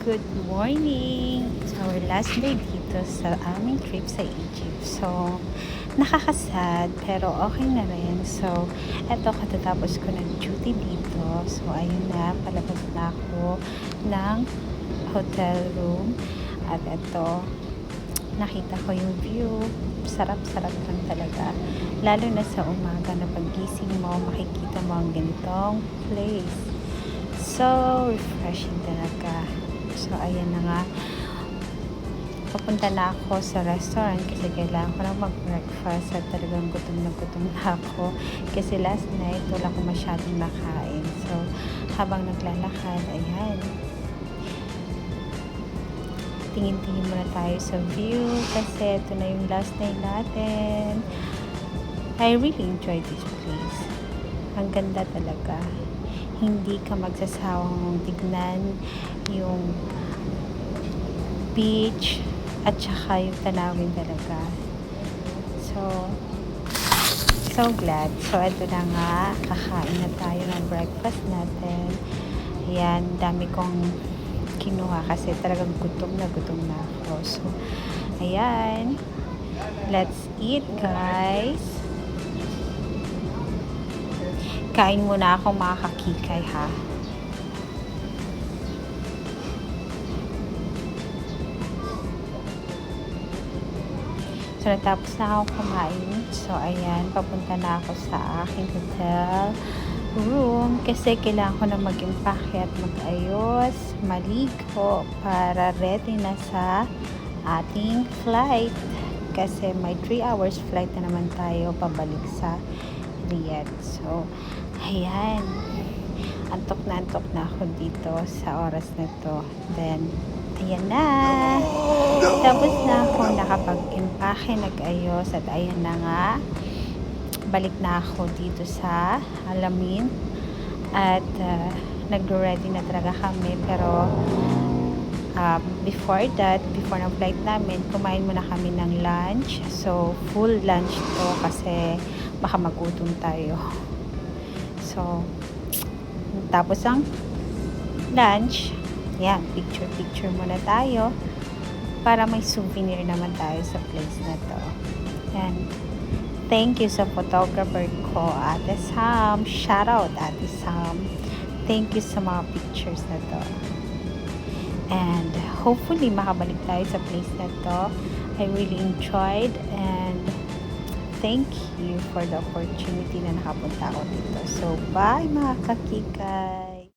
Good morning! It's our last day dito sa aming trip sa Egypt. So, nakakasad pero okay na rin. So, eto katatapos ko nag-duty dito. So, ayun na, palabas na ako ng hotel room. At eto, nakita ko yung view. Sarap-sarap lang talaga. Lalo na sa umaga na paggising mo, makikita mo ang ganitong place. So, refreshing talaga. So, ayan na nga. Papunta na ako sa restaurant kasi kailangan ko na mag-breakfast at talagang gutom na ako. Kasi last night, wala ko masyadong nakain. So, habang naglalakad, ayan. Tingin-tingin muna tayo sa view kasi ito na yung last night natin. I really enjoyed this place. Ang ganda talaga. Hindi ka magsasawang tignan yung beach at saka yung tanawin talaga. So glad. So ito na nga, kakain na tayo ng breakfast natin. Ayan, dami kong kinuha kasi talagang gutom na ako. So ayan, let's eat guys. Kain muna ako mga kakikay ha. So natapos na ako kumain. So ayan, papunta na ako sa aking hotel room kasi kailangan ko na mag-impake at mag-ayos, maligo para ready na sa ating flight. Kasi may 3 hours flight na naman tayo pabalik sa Riyadh. So ayan, antok na ako dito sa oras na to. Then ayan na, tapos na ako nakapag-impake, nag-ayos at ayan na nga, balik na ako dito sa Alamin at nag-ready na talaga kami pero before ng flight namin, kumain muna kami ng lunch. So full lunch to kasi baka magutom tayo. So tapos ang lunch, yan, picture muna tayo para may souvenir naman tayo sa place na to. And thank you sa photographer ko, Ate Sam. Shout out, Ate Sam. Thank you sa mga pictures na to. And hopefully makabalik tayo sa place na to. I really enjoyed and thank you for the opportunity na nakapunta ako dito. So bye mga kakikay!